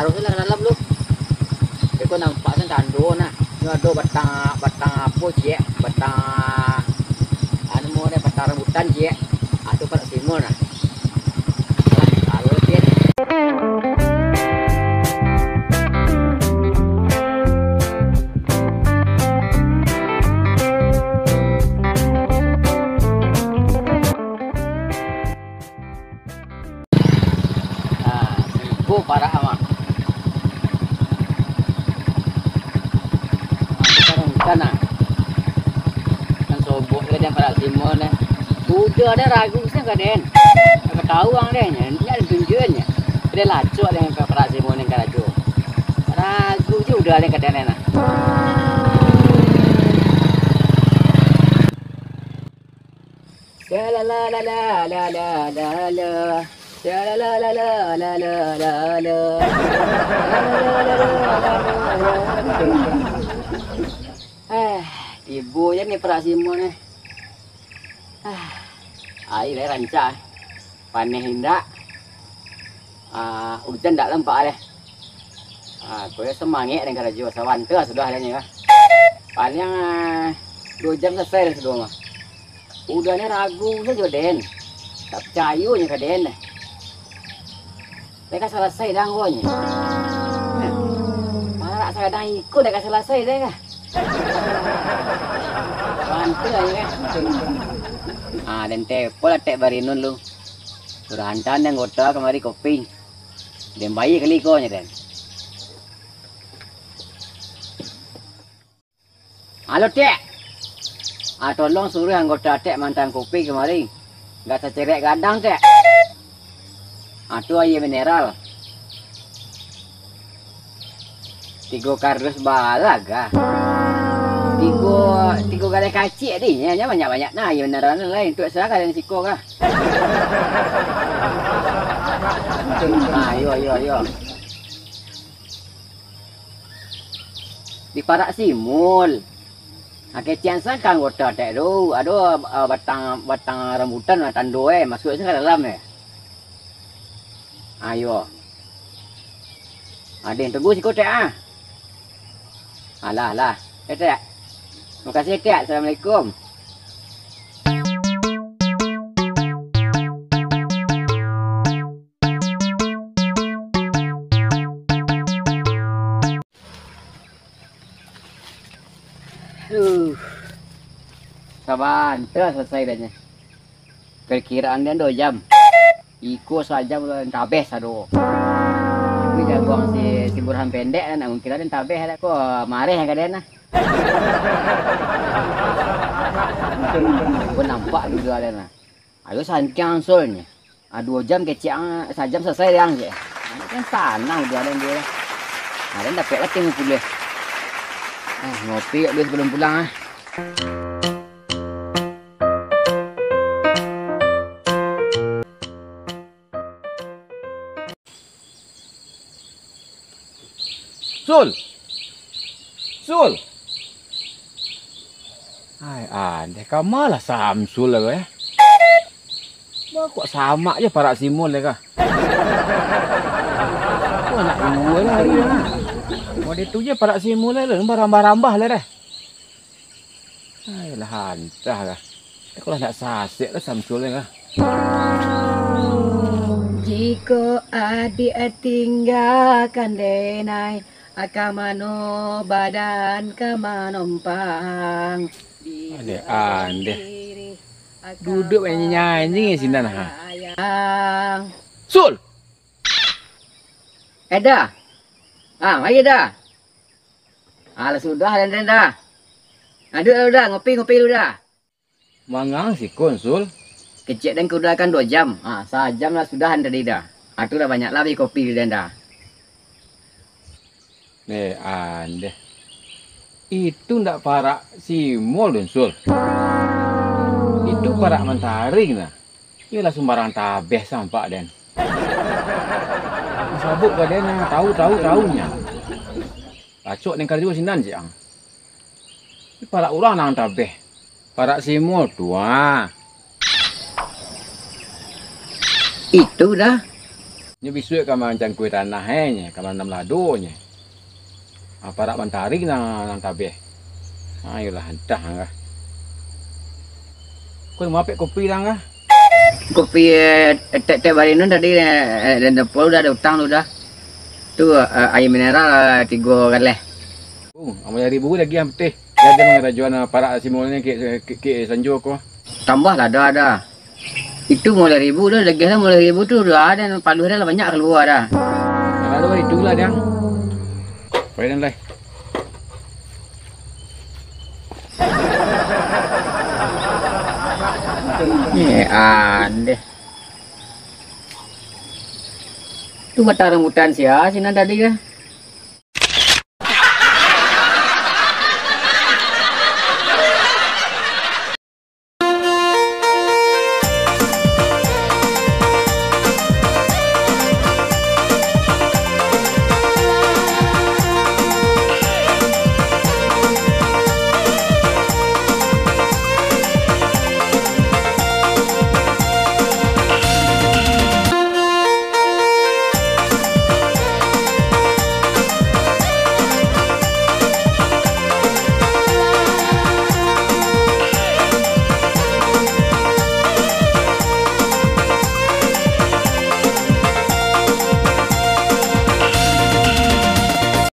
harusnya lah dalam lu. Kau nampak kan tando nah. Ada batang apa je, batang anu mau ni batang rambutan je. Atau pada simul nah. Kalau dia para amak. Kana. Kan sobok dia yang para simon ni. Sudah ada ragu sih kaden. Aku tahu ang dia nya, dia ada tunjuknya. Dia lacok dengan para simon yang karajo. Ragu je udah ada kaden na. La la la la la la la la. La la la la la la la la. Ibu je ni perak simon ni. Air dah rancak. Panih hindak. Hujan tak lempak deh. Kau semangat dengan kerja sawan tu sudah ada ni lah. Paling 2 jam selesai sudah mah. Udah ni ragu saja den. Tak percaya ni ke den. Mereka selesai dah ngornya. Mana saya dah ikut dah selesai dah kah? Bantu aja kan. Dan tepo lah tek barinun lu. Sudah hantar yang gota kemari kopi. Dan bayi kali kau nya den. Halo tek. Tolong suruh anggota tek mantan kopi kemari. Enggak secerek gadang tek. Tu air mineral. 3 kardus balaga. 3 kali kacik ni, nya banyak-banyak nah air mineral lain tu saya kalian siko kah. Ayo. Di parak simul. Kecian san kan gota tek tu. Ada batang rambutan tando masuk ke dalam Ayo. Ada yang teguh si kotek Alah. Tek. Terima kasih tek. Assalamualaikum. Saban, terus selesai dah. Perkiraan dia 2 jam. Iko saja bulan tabeh sado. Aku jagoang si burhan pendek dan mungkin ada tabeh ada ko mareh kaden nah. Aku nampak juga ada nah. Ayo sancang solnya. 2 jam kecil sajam selesai yang je. Kan tanah udah ada dia. Ada dapat lah tengok boleh. Ngopi habis sebelum pulang Sul. Deh kamu lah Samsul lah kok sama aja para simul kah? Kau anak gue lah hari ni. Mau itu je para simul lah, barambah-rambah lah dah. Lah hantah kah? Kau lah nak sasik lah Samsul kah? Jika adik tinggalkan denai, akamano badan kamanompang. Ande. Duduk nyanyi sini nah. Sul. Dah. Mari dah. Sudah dan dah. Duduk dah, ngopi lu dah. Mangang si konsul. Kecik dan kuda kan 2 jam. Sejam lah sudah tadi dah. Itu dah banyak lah kopi dan dah. Ande. Itu ndak parak simul dan sul. Itu parak mentaring nah. Ialah sembarang tabeh sampak den. Sabuk ke den tahu-tahunya. Acok dengan kerja sinan siang. Ini parak orang nang tabeh. Parak simul tua. Itu dah. Nya bisu ka macam kue tanah nya, ka manam ladonya. Apa rak mantari nang tabeh. Ayolah entah ngah. Kau mau apek kopi dah ngah? Kopi teh barinun tadi dan dapur udah ada utang udah. Tu air mineral 3 galeh. Amal ribu lagi yang putih. Dia ada mengajuan para simulnya ke Sanjo ko. Tambah lah ada. Itu mulai 1.000 dah, lagi lah mulai 1.000 tu dah ada palu dah lah banyak keluar dah. Kalau itulah dia. Baik dan lai. Deh. Tu mata rambutan sia sini tadi kan.